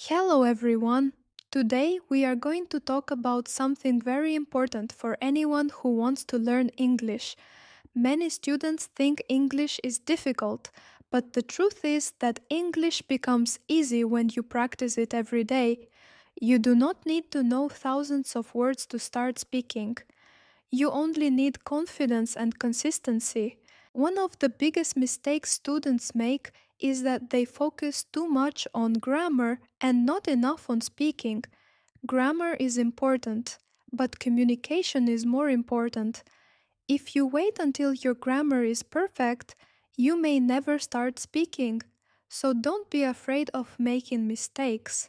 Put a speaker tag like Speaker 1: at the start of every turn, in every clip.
Speaker 1: Hello, everyone. Today we are going to talk about something very important for anyone who wants to learn English. Many students think English is difficult, but the truth is that English becomes easy when you practice it every day. You do not need to know thousands of words to start speaking. You only need confidence and consistency. One of the biggest mistakes students make is that they focus too much on grammar and not enough on speaking. Grammar is important, but communication is more important. If you wait until your grammar is perfect, you may never start speaking. So don't be afraid of making mistakes.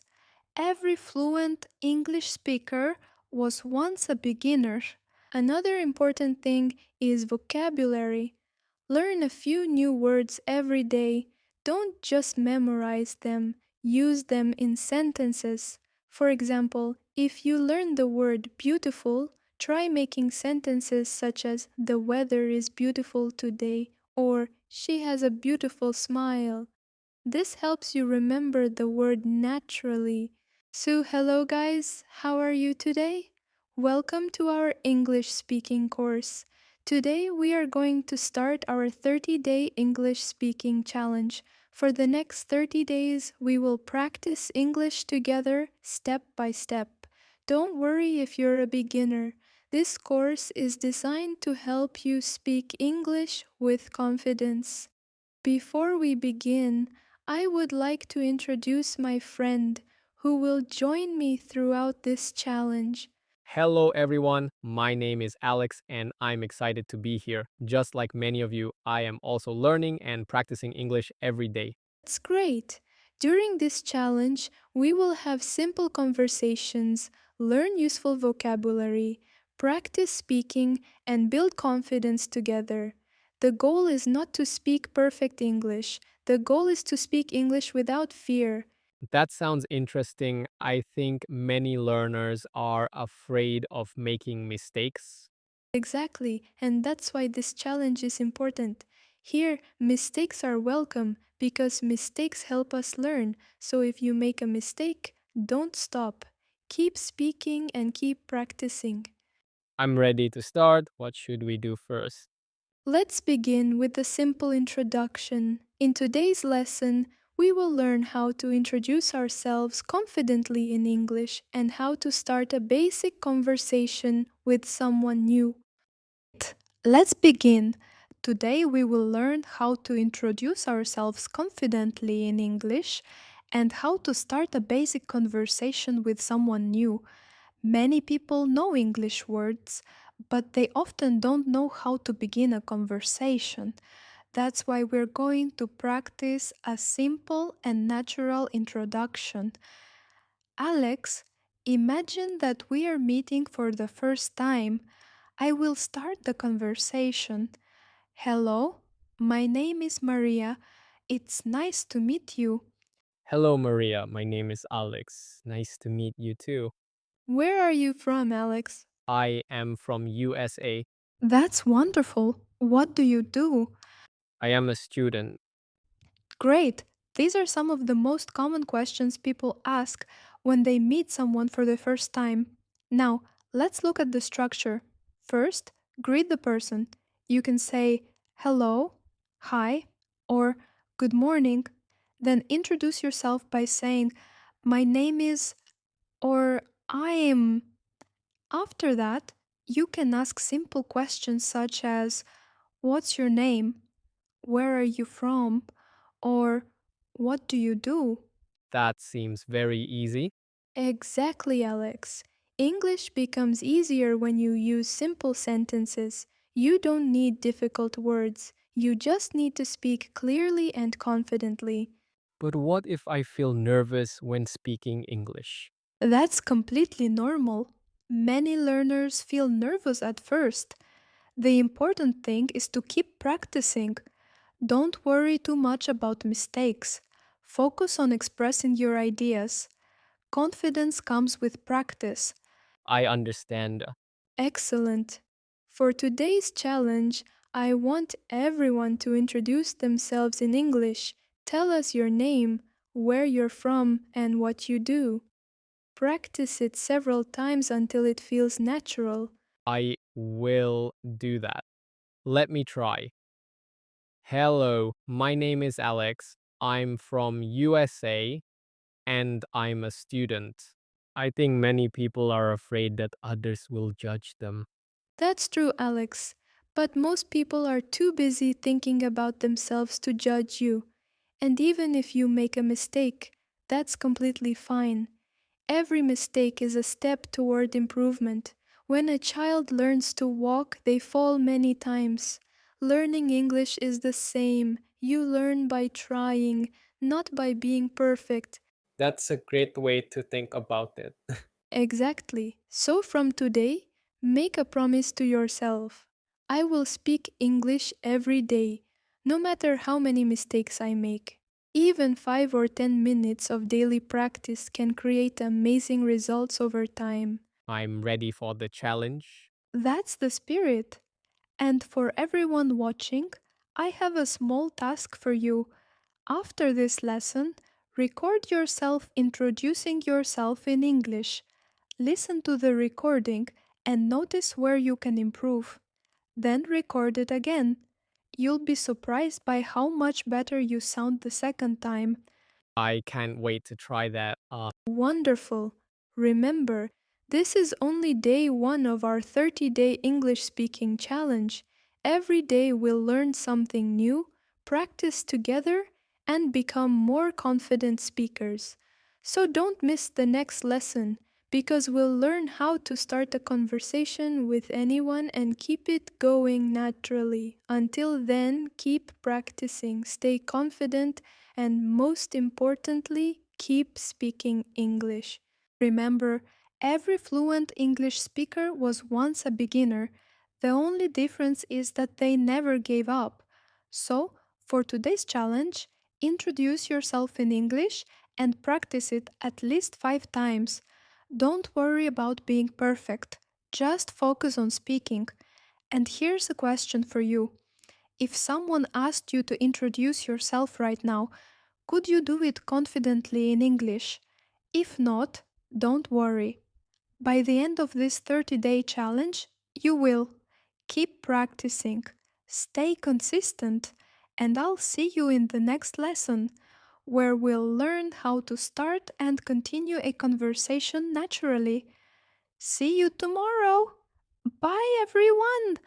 Speaker 1: Every fluent English speaker was once a beginner. Another important thing is vocabulary. Learn a few new words every day. Don't just memorize them, use them in sentences. For example, if you learn the word beautiful, try making sentences such as the weather is beautiful today or she has a beautiful smile. This helps you remember the word naturally. So, hello guys, how are you today? Welcome to our English speaking course. Today we are going to start our 30-day English speaking challenge. For the next 30 days, we will practice English together step by step. Don't worry if you're a beginner. This course is designed to help you speak English with confidence. Before we begin, I would like to introduce my friend who will join me throughout this challenge.
Speaker 2: Hello, everyone. My name is Alex, and I'm excited to be here. Just like many of you, I am also learning and practicing English every day.
Speaker 1: That's great! During this challenge, we will have simple conversations, learn useful vocabulary, practice speaking, and build confidence together. The goal is not to speak perfect English, the goal is to speak English without fear.
Speaker 2: That sounds interesting. I think many learners are afraid of making mistakes.
Speaker 1: Exactly, and that's why this challenge is important. Here, mistakes are welcome because mistakes help us learn. So if you make a mistake, don't stop. Keep speaking and keep practicing.
Speaker 2: I'm ready to start. What should we do first?
Speaker 1: Let's begin with a simple introduction. In today's lesson, we will learn how to introduce ourselves confidently in English and how to start a basic conversation with someone new. Let's begin. Today we will learn how to introduce ourselves confidently in English and how to start a basic conversation with someone new. Many people know English words, but they often don't know how to begin a conversation. That's why we're going to practice a simple and natural introduction. Alex, imagine that we are meeting for the first time. I will start the conversation. Hello, my name is Maria. It's nice to meet you.
Speaker 2: Hello, Maria. My name is Alex. Nice to meet you too.
Speaker 1: Where are you from, Alex?
Speaker 2: I am from USA.
Speaker 1: That's wonderful. What do you do?
Speaker 2: I am a student.
Speaker 1: Great. These are some of the most common questions people ask when they meet someone for the first time. Now, let's look at the structure. First, greet the person. You can say hello, hi, or good morning. Then introduce yourself by saying, my name is, or I am. After that, you can ask simple questions such as, what's your name? Where are you from? Or what do you do?
Speaker 2: That seems very easy.
Speaker 1: Exactly, Alex. English becomes easier when you use simple sentences. You don't need difficult words. You just need to speak clearly and confidently.
Speaker 2: But what if I feel nervous when speaking English?
Speaker 1: That's completely normal. Many learners feel nervous at first. The important thing is to keep practicing. Don't worry too much about mistakes. Focus on expressing your ideas. Confidence comes with practice.
Speaker 2: I understand.
Speaker 1: Excellent. For today's challenge, I want everyone to introduce themselves in English. Tell us your name. where you're from, and what you do. Practice it several times until it feels natural.
Speaker 2: I will do that. Let me try. Hello, my name is Alex. I'm from USA and I'm a student. I think many people are afraid that others will judge them.
Speaker 1: That's true, Alex. But most people are too busy thinking about themselves to judge you. And even if you make a mistake, that's completely fine. Every mistake is a step toward improvement. When a child learns to walk, they fall many times. Learning English is the same. You learn by trying, not by being perfect.
Speaker 2: That's a great way to think about it.
Speaker 1: Exactly. So from today, make a promise to yourself. I will speak English every day, no matter how many mistakes I make. Even 5 or 10 minutes of daily practice can create amazing results over time.
Speaker 2: I'm ready for the challenge.
Speaker 1: That's the spirit. And for everyone watching, I have a small task for you. After this lesson, record yourself introducing yourself in English. Listen to the recording and notice where you can improve. Then record it again. You'll be surprised by how much better you sound the second time.
Speaker 2: I can't wait to try that.
Speaker 1: Wonderful! Remember, this is only day one of our 30-day English speaking challenge. Every day we'll learn something new, practice together, and become more confident speakers. So don't miss the next lesson because we'll learn how to start a conversation with anyone and keep it going naturally. Until then, keep practicing, stay confident, and most importantly, keep speaking English. Remember, every fluent English speaker was once a beginner. The only difference is that they never gave up. So, for today's challenge, introduce yourself in English and practice it at least 5 times. Don't worry about being perfect, just focus on speaking. And here's a question for you. If someone asked you to introduce yourself right now, could you do it confidently in English? If not, don't worry. By the end of this 30-day challenge, you will. Keep practicing, stay consistent, and I'll see you in the next lesson, where we'll learn how to start and continue a conversation naturally. See you tomorrow! Bye, everyone!